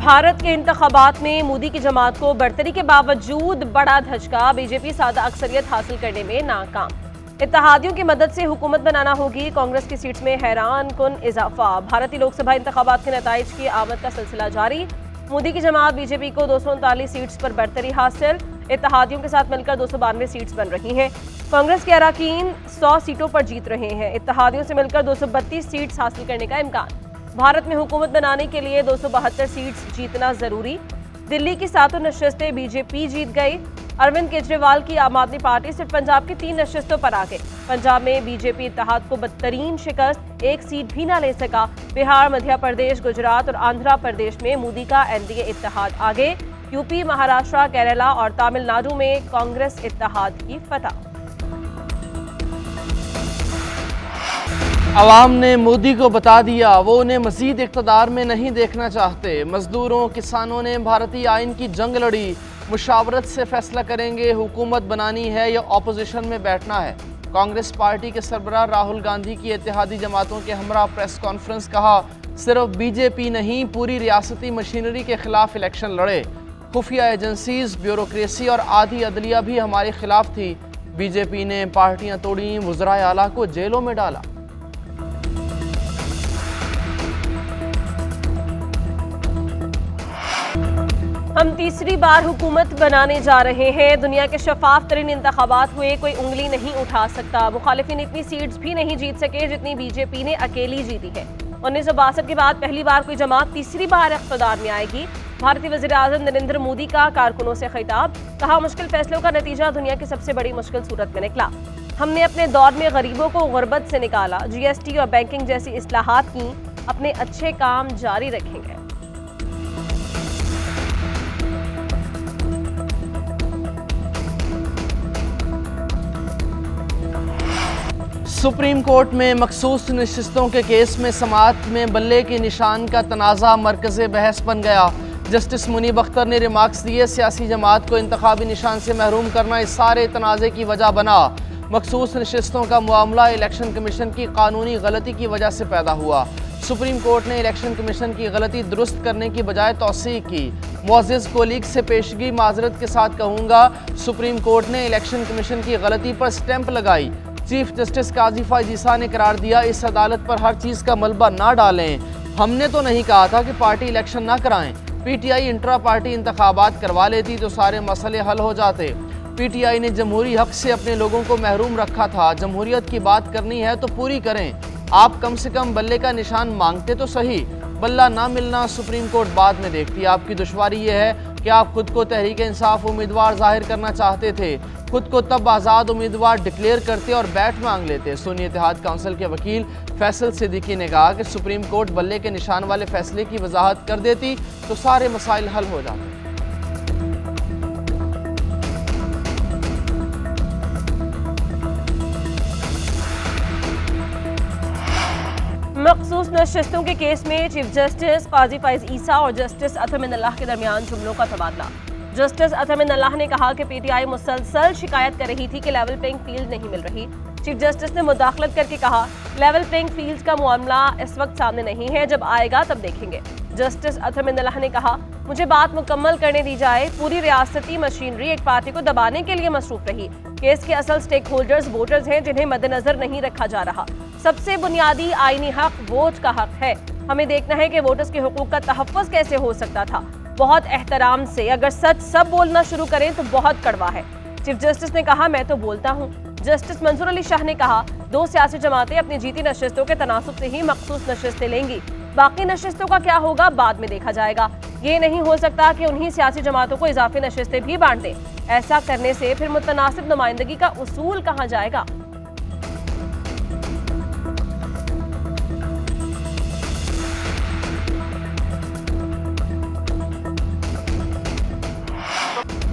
भारत के इंतखाबात में मोदी की जमात को बढ़तरी के बावजूद बड़ा धचका, बीजेपी सादा अक्सरियत हासिल करने में नाकाम। इत्तेहादियों की मदद से हुकूमत बनाना होगी, कांग्रेस की सीट्स में हैरान कुन इजाफा। भारतीय लोकसभा इंतखाबात के नताइज की आमद का सिलसिला जारी। मोदी की जमात बीजेपी को 239 सीट्स पर बढ़तरी हासिल, इत्तेहादियों के साथ मिलकर 292 सीट्स बन रही हैं। कांग्रेस के अराकीन 100 सीटों पर जीत रहे हैं, इत्तेहादियों से मिलकर 232 सीट्स हासिल करने का इम्कान। भारत में हुकूमत बनाने के लिए 272 सीट्स जीतना जरूरी। दिल्ली की 7 नशिस्तें बीजेपी जीत गई। अरविंद केजरीवाल की आम आदमी पार्टी सिर्फ पंजाब की 3 नशिस्तों पर आ गई। पंजाब में बीजेपी इत्तेहाद को बदतरीन शिकस्त, एक सीट भी ना ले सका। बिहार, मध्य प्रदेश, गुजरात और आंध्र प्रदेश में मोदी का एनडीए इत्तेहाद आगे। यूपी, महाराष्ट्र, केरला और तमिलनाडु में कांग्रेस इत्तेहाद की फतह। अवाम ने मोदी को बता दिया, वो उन्हें मजीद इक़्तिदार में नहीं देखना चाहते। मजदूरों, किसानों ने भारतीय आइन की जंग लड़ी, मुशावरत से फैसला करेंगे हुकूमत बनानी है या अपोजिशन में बैठना है। कांग्रेस पार्टी के सरबराह राहुल गांधी की इत्तेहादी जमातों के हमरा प्रेस कॉन्फ्रेंस, कहा सिर्फ बीजेपी नहीं पूरी रियासती मशीनरी के खिलाफ इलेक्शन लड़े। खुफिया एजेंसीज, ब्यूरोक्रेसी और आधी अदलिया भी हमारे खिलाफ थी। बीजेपी ने पार्टियां तोड़ी, वज़राए आला को जेलों में डाला। हम तीसरी बार हुकूमत बनाने जा रहे हैं। दुनिया के शफाफ तरीन इंतखाबात हुए, कोई उंगली नहीं उठा सकता। मुखालिफिन इतनी सीट्स भी नहीं जीत सके जितनी बीजेपी ने अकेली जीती है। 1962 के बाद पहली बार कोई जमात तीसरी बार इख्तिदार में आएगी। भारतीय वज़ीर आज़म नरेंद्र मोदी का कारकुनों से खिताब, कहा मुश्किल फैसलों का नतीजा दुनिया की सबसे बड़ी मुश्किल सूरत में निकला। हमने अपने दौर में गरीबों को गुर्बत से निकाला, जीएसटी और बैंकिंग जैसी इस्लाहात की, अपने अच्छे काम जारी रखेंगे। सुप्रीम कोर्ट में मखसूस नशिस्तों के केस में समाअत में बल्ले के निशान का तनाज़ा मरकज़ बहस बन गया। जस्टिस मुनीब अख्तर ने रिमार्क्स दिए, सियासी जमात को इंतखाबी निशान से महरूम करना इस सारे तनाज़े की वजह बना। मखसूस नशिस्तों का मामला इलेक्शन कमीशन की कानूनी गलती की वजह से पैदा हुआ। सुप्रीम कोर्ट ने इलेक्शन कमीशन की गलती दुरुस्त करने की बजाय तौसीक की। मुअज़्ज़िज़ कोलीग से पेशगी माजरत के साथ कहूँगा, सुप्रीम कोर्ट ने इलेक्शन कमीशन की गलती पर स्टैंप लगाई। चीफ जस्टिस काजी फ़ाइज़ ईसा ने करार दिया, इस अदालत पर हर चीज़ का मलबा ना डालें। हमने तो नहीं कहा था कि पार्टी इलेक्शन ना कराएं। पीटीआई इंट्रा पार्टी इंतखाबात करवा लेती तो सारे मसले हल हो जाते। पीटीआई ने जमहूरी हक से अपने लोगों को महरूम रखा था। जमहूरियत की बात करनी है तो पूरी करें। आप कम से कम बल्ले का निशान मांगते तो सही। बल्ला ना मिलना सुप्रीम कोर्ट बाद में देखती। आपकी दुश्वारी ये है कि आप खुद को तहरीक इंसाफ उम्मीदवार जाहिर करना चाहते थे, खुद को तब आज़ाद उम्मीदवार डिक्लेयर करते और बैठ मांग लेते। सुन्नी इत्तेहाद काउंसिल के वकील फैसल सिद्दीकी ने कहा कि सुप्रीम कोर्ट बल्ले के निशान वाले फैसले की वजाहत कर देती तो सारे मसाइल हल हो जाते। मखसूस नशिस्तों के केस में चीफ जस्टिस काजी फ़ाइज़ ईसा और जस्टिस अतमिन अल्लाह के दरमियान जुमलों का तबादला। जस्टिस अतमिन अल्लाह ने कहा कि पीटीआई मुसलसल शिकायत कर रही थी कि लेवल प्लेइंग फील्ड नहीं मिल रही। चीफ जस्टिस ने मुदाखलत करके कहा, लेवल प्लेइंग फील्ड का मामला इस वक्त सामने नहीं है, जब आएगा तब देखेंगे। जस्टिस अतमिन अल्लाह ने कहा, मुझे बात मुकम्मल करने दी जाए। पूरी रियासती मशीनरी एक पार्टी को दबाने के लिए मसरूफ रही। केस के असल स्टेक होल्डर्स वोटर्स हैं, जिन्हें मद्देनजर नहीं रखा जा रहा। सबसे बुनियादी आईनी हक वोट का हक है। हमें देखना है कि वोटर्स के हुकूक का तहफ़्फ़ुज़ कैसे हो सकता था। बहुत एहतराम से अगर सच सब बोलना शुरू करें तो बहुत कड़वा है। चीफ जस्टिस ने कहा, मैं तो बोलता हूँ। जस्टिस मंसूर अली शाह ने कहा, 2 सियासी जमातें अपनी जीती नशिस्तों के तनासुब से ही मखसूस नशिस्तें लेंगी। बाकी नशिस्तों का क्या होगा बाद में देखा जाएगा। ये नहीं हो सकता कि उन्हीं सियासी जमातों को इजाफी नशिस्तें भी बांट दें। ऐसा करने से फिर मुतनासिब नुमाइंदगी का उसूल कहाँ जाएगा।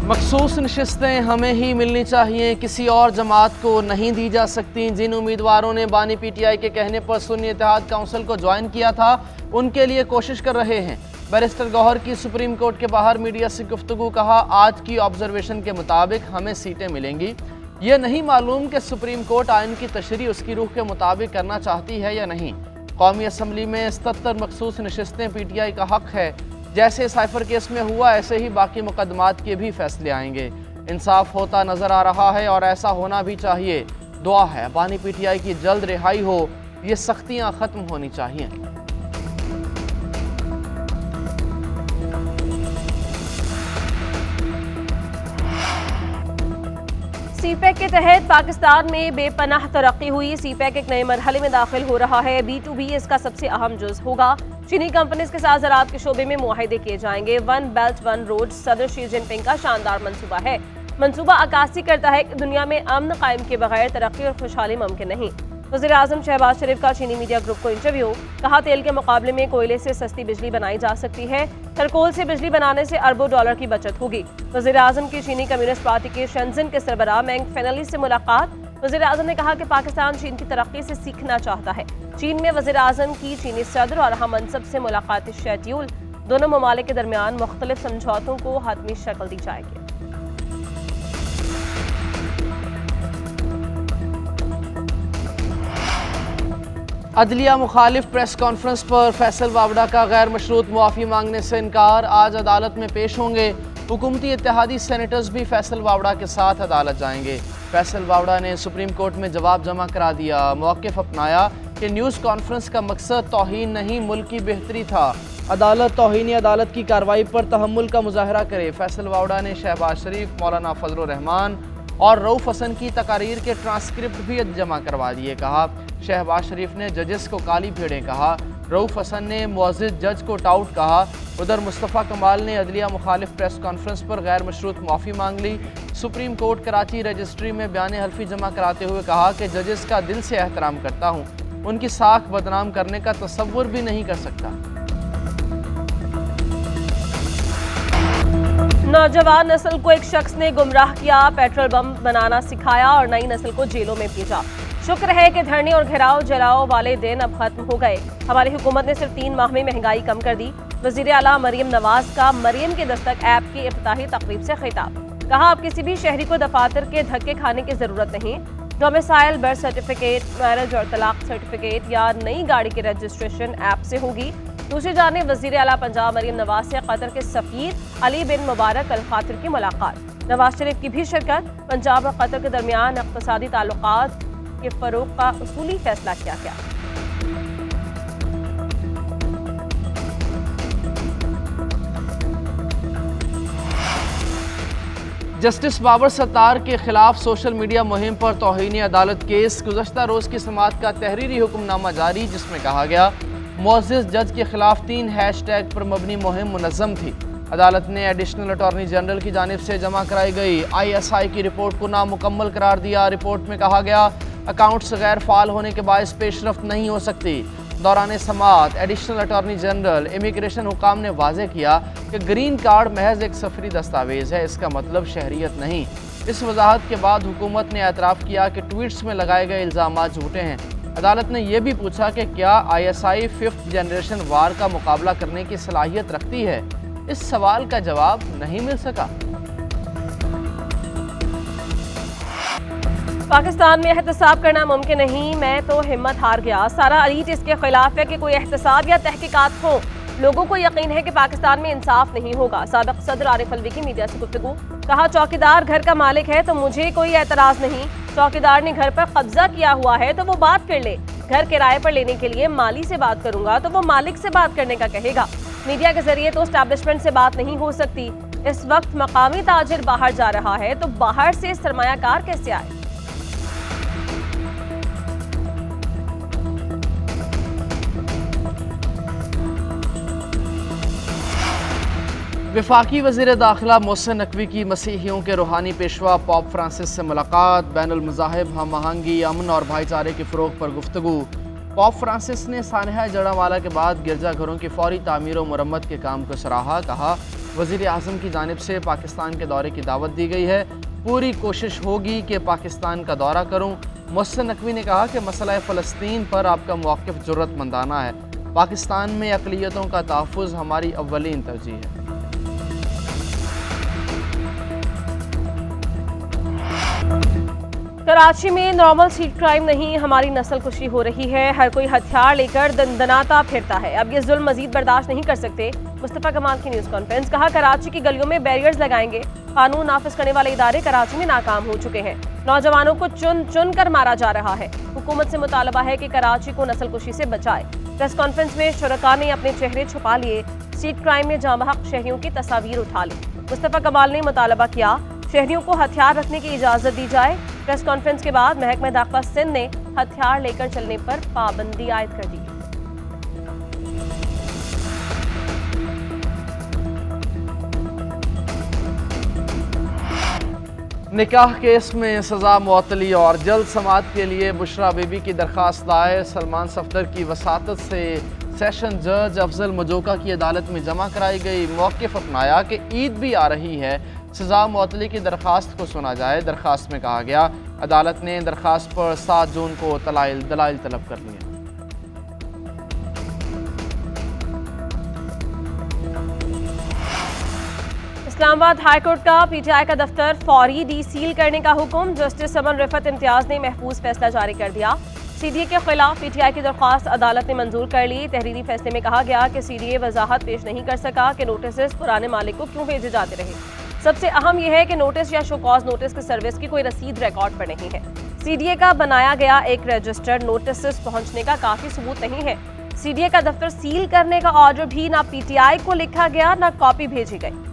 मखसूस नशिस्तें हमें ही मिलनी चाहिए, किसी और जमात को नहीं दी जा सकती। जिन उम्मीदवारों ने बानी पीटीआई के कहने पर सुन्नी इत्तेहाद काउंसिल को ज्वाइन किया था, उनके लिए कोशिश कर रहे हैं। बैरिस्टर गौहर की सुप्रीम कोर्ट के बाहर मीडिया से गुफ्तगू, कहा आज की ऑब्जर्वेशन के मुताबिक हमें सीटें मिलेंगी। ये नहीं मालूम कि सुप्रीम कोर्ट आइन की तशरीह उसकी रूह के मुताबिक करना चाहती है या नहीं। कौमी असम्बली में 77 मखसूस नशिस्तें पीटीआई का हक है। जैसे साइफर केस में हुआ ऐसे ही बाकी मुकदमात के भी फैसले आएंगे। इंसाफ होता नजर आ रहा है और ऐसा होना भी चाहिए। दुआ है बानी पीटीआई की जल्द रिहाई हो, ये सख्तियां खत्म होनी चाहिए। सीपैक के तहत पाकिस्तान में बेपनाह तरक्की हुई। सीपैक एक नए मरहले में दाखिल हो रहा है। B2B इसका सबसे अहम जुज़ होगा। चीनी कंपनीज के साथ ज़राअत के शोबे में मुआहिदे किए जाएंगे। वन बेल्ट वन रोड सदर शी जिनपिंग का शानदार मंसूबा है। मंसूबा अक्कासी करता है कि दुनिया में अमन कायम के बगैर तरक्की और खुशहाली मुमकिन नहीं। वज़ीर-ए-आज़म शहबाज शरीफ का चीनी मीडिया ग्रुप को इंटरव्यू। कहा तेल के मुकाबले में कोयले से सस्ती बिजली बनाई जा सकती है। चारकोल से बिजली बनाने से अरबों डॉलर की बचत होगी। वज़ीर-ए-आज़म की चीनी कम्युनिस्ट पार्टी के शेंजन के सरबराह मेंग फेनली से मुलाकात। वज़ीर-ए-आज़म ने कहा कि पाकिस्तान चीन की तरक्की से सीखना चाहता है। चीन में वज़ीर-ए-आज़म की चीनी सदर और अहम मनसब से मुलाकाती शेड्यूल। दोनों ममालिक के दरमियान मुख्तलिफ समझौतों को हतमी शक्ल दी जाएगी। अदलिया मुखालिफ प्रेस कॉन्फ्रेंस पर फैसल वावड़ा का गैर मशरूत मुआफ़ी मांगने से इनकार। आज अदालत में पेश होंगे। हुकूमती इत्तेहादी सेनेटर्स भी फैसल वावड़ा के साथ अदालत जाएंगे। फैसल वावड़ा ने सुप्रीम कोर्ट में जवाब जमा करा दिया। मौक़िफ़ अपनाया कि न्यूज़ कॉन्फ्रेंस का मकसद तौहीन नहीं मुल्क की बेहतरी था। अदालत तौहीनी अदालत की कार्रवाई पर तहम्मुल का मुजाहरा करे। फैसल वावड़ा ने शहबाज शरीफ, मौलाना फजल रहमान और रऊफ़ हसन की तकारीर के ट्रांसक्रिप्ट भी जमा करवा दिए। कहा शहबाज शरीफ ने जजेस को काली भेड़ें कहा। रऊफ़ हसन ने मुअज़्ज़िज़ जज को टाउट कहा। उधर मुस्तफ़ा कमाल ने अदलिया मुखालिफ प्रेस कॉन्फ्रेंस पर गैर मशरूत माफ़ी मांग ली। सुप्रीम कोर्ट कराची रजिस्ट्री में बयान हल्फी जमा कराते हुए कहा कि जजेस का दिल से एहतराम करता हूँ, उनकी साख बदनाम करने का तसव्वुर भी नहीं कर सकता। नौजवान नस्ल को एक शख्स ने गुमराह किया, पेट्रोल बम बनाना सिखाया और नई नस्ल को जेलों में भेजा। शुक्र है कि धरने और घेराव जलाओ वाले दिन अब खत्म हो गए। हमारी हुकूमत ने सिर्फ 3 माह में महंगाई कम कर दी। वज़ीर आला मरियम नवाज का मरियम के दस्तक ऐप की इफ्तिताही तकरीब से खिताब। कहा अब किसी भी शहरी को दफातर के धक्के खाने की जरूरत नहीं। डोमिसाइल, बर्थ सर्टिफिकेट, मैरिज और तलाक सर्टिफिकेट या नई गाड़ी की रजिस्ट्रेशन ऐप से होगी। दूसरी जानिब वज़ीर आला पंजाब मरियम नवाज से कतर के सफ़ीर अली बिन मुबारक अल खातिर की मुलाकात। नवाज शरीफ की भी शिरकत। पंजाब और कतर के दरमियान इक़्तिसादी ताल्लुकात के फ़रोग़ का उसूली फैसला किया गया। जस्टिस बाबर सत्तार के खिलाफ सोशल मीडिया मुहिम पर तौहीनी अदालत केस। गुज़श्ता रोज़ की समाअत का तहरीरी हुक्मनामा जारी, जिसमें कहा गया मुअज़्ज़िज़ जज के खिलाफ 3 हैशटैग पर मबनी मुहिम मुनज़्ज़म थी। अदालत ने एडिशनल अटॉर्नी जनरल की जानिब से जमा कराई गई ISI की रिपोर्ट को नामुकम्मल करार दिया। रिपोर्ट में कहा गया अकाउंट्स गैर फाल होने के बायस पेशरफ्त नहीं हो सकती। दौरान समाअत एडिशनल अटॉर्नी जनरल इमिग्रेशन हुकाम ने वाज़ेह किया कि ग्रीन कार्ड महज एक सफरी दस्तावेज़ है, इसका मतलब शहरियत नहीं। इस वजाहत के बाद हुकूमत ने एतराफ़ किया कि ट्वीट्स में लगाए गए इल्ज़ामात झूठे हैं। अदालत ने यह भी पूछा कि क्या ISI 5th जनरेशन वार का मुकाबला करने की सलाहियत रखती है। इस सवाल का जवाब नहीं मिल सका। पाकिस्तान में एहतसाब करना मुमकिन नहीं, मैं तो हिम्मत हार गया। सारा अलीट इसके खिलाफ है कि कोई एहतसाब या तहकीकात हो। लोगों को यकीन है कि पाकिस्तान में इंसाफ नहीं होगा। साबिक सदर आरिफ अलवी की मीडिया से गुफ्तगू। कहा चौकीदार घर का मालिक है तो मुझे कोई एतराज़ नहीं। चौकीदार ने घर पर कब्जा किया हुआ है तो वो बात कर ले। घर किराए पर लेने के लिए माली से बात करूंगा तो वो मालिक से बात करने का कहेगा। मीडिया के जरिए तो एस्टैब्लिशमेंट से बात नहीं हो सकती। इस वक्त मकामी ताजिर बाहर जा रहा है तो बाहर से सरमायाकार कैसे आए। वफाकी वज़ीर दाखिला मोहसिन नकवी की मसीहियों के रूहानी पेशवा पोप फ्रांसिस से मुलाकात। बैनुल मज़ाहिब हम आहंगी, अमन और भाईचारे के फ़रोग़ पर गुफ्तगू। पोप फ्रांसिस ने सानहा जड़ावाला के बाद गिरजाघरों की फौरी तामीर और मुरम्मत के काम को सराहा। कहा वज़ीर आज़म की जानिब से पाकिस्तान के दौरे की दावत दी गई है, पूरी कोशिश होगी कि पाकिस्तान का दौरा करूँ। मोहसिन नकवी ने कहा कि मसला फ़लस्तीन पर आपका मौक़िफ़ ज़रूरतमंदाना है। पाकिस्तान में अक़लियतों का तहफ़्फ़ुज़ हमारी अव्वलीन तरजीह है। कराची में नॉर्मल स्ट्रीट क्राइम नहीं, हमारी नस्ल कुशी हो रही है। हर कोई हथियार लेकर दंदनाता फिरता है। अब ये जुल्म मजीद बर्दाश्त नहीं कर सकते। मुस्तफा कमाल की न्यूज कॉन्फ्रेंस। कहा कराची की गलियों में बैरियर्स लगाएंगे। कानून नाफिज करने वाले इदारे कराची में नाकाम हो चुके हैं। नौजवानों को चुन चुन कर मारा जा रहा है। हुकूमत से मुतालबा है कि कराची को नस्लकुशी से बचाए। प्रेस कॉन्फ्रेंस में शुरका ने अपने चेहरे छुपा लिए। स्ट्रीट क्राइम में जामहक शहरियों की तस्वीर उठा ली। मुस्तफा कमाल ने मुतालबा किया शहरियों को हथियार रखने की इजाजत दी जाए। प्रेस कॉन्फ्रेंस के बाद महकमा दाखिला सिंध ने हथियार लेकर चलने पर पाबंदी आयद कर दी। निकाह केस में सजा मुअत्तली और जल्द समाअत के लिए बुशरा बीबी की दरख्वास्त लाए। सलमान सफदर की वसातत से सेशन जज अफजल मजोका की अदालत में जमा कराई गई। मौक़िफ़ अपनाया कि ईद भी आ रही है, सजा मुअत्तली की दरख्वास्त को सुना जाए। दरख्वास्त में कहा गया अदालत ने दरख्वास्त पर 7 जून को दलाइल तलब कर लिए। इस्लामाबाद हाईकोर्ट का पीटीआई का दफ्तर फौरी डीसील करने का हुक्म। जस्टिस समन रिफत इम्तियाज ने महफूज फैसला जारी कर दिया। सीडीए के खिलाफ पीटीआई की दरख्वास्त अदालत ने मंजूर कर ली। तहरीरी फैसले में कहा गया कि सीडीए वजाहत पेश नहीं कर सका कि नोटिस पुराने मालिक को क्यों भेजे जाते रहे। सबसे अहम यह है कि नोटिस या शोकॉज नोटिस की सर्विस की कोई रसीद रिकॉर्ड पर नहीं है। सीडीए का बनाया गया एक रजिस्टर्ड नोटिस पहुंचने का काफी सबूत नहीं है। सीडीए का दफ्तर सील करने का ऑर्डर भी ना पीटीआई को लिखा गया, ना कॉपी भेजी गई।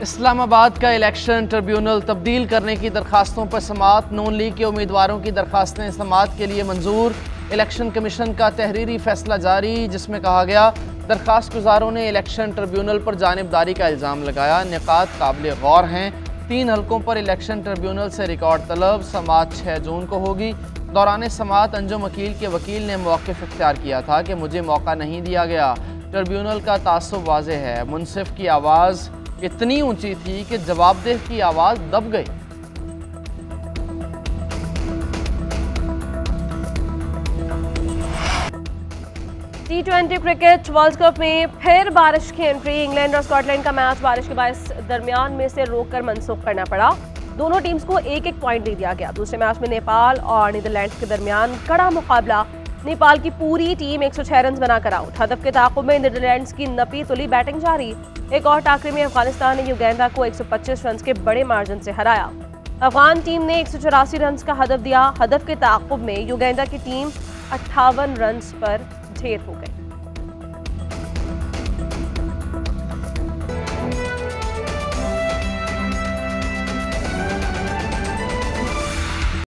इस्लामाबाद का इलेक्शन ट्रिब्यूनल तब्दील करने की दरखास्तों पर समाअत। नून लीग के उम्मीदवारों की दरखास्तें समाअत के लिए मंजूर। इलेक्शन कमीशन का तहरीरी फैसला जारी, जिसमें कहा गया दरखास्त गुजारों ने इलेक्शन ट्रिब्यूनल पर जानिबदारी का इल्ज़ाम लगाया। निकात काबिल गौर हैं। 3 हलकों पर इलेक्शन ट्रिब्यूनल से रिकॉर्ड तलब। समाअत 6 जून को होगी। दौरान समाअत अंजुम वकील के वकील ने मौक़िफ़ इख्तियार किया था कि मुझे मौका नहीं दिया गया। ट्रिब्यूनल का तासुब वाज़ेह है। मुनसिफ की आवाज़ इतनी ऊंची थी कि जवाबदेह की आवाज़ दब गई। T20 क्रिकेट वर्ल्ड कप में फिर बारिश की एंट्री। इंग्लैंड और स्कॉटलैंड का मैच बारिश के बायस दरमियान में से रोककर मनसूख करना पड़ा। दोनों टीम्स को एक एक पॉइंट दे दिया गया। दूसरे मैच में नेपाल और नीदरलैंड्स के दरमियान कड़ा मुकाबला। नेपाल की पूरी टीम 106 रन बनाकर आउट। हदफ के ताक़ुब में नीदरलैंड्स की नपी तुली बैटिंग जारी। एक और टाकरे में अफगानिस्तान ने युगांडा को 125 रन के बड़े मार्जिन से हराया। अफगान टीम ने 184 रन का हदफ दिया। हदफ के ताक़ुब में युगांडा की टीम 58 रन पर ढेर हो गई।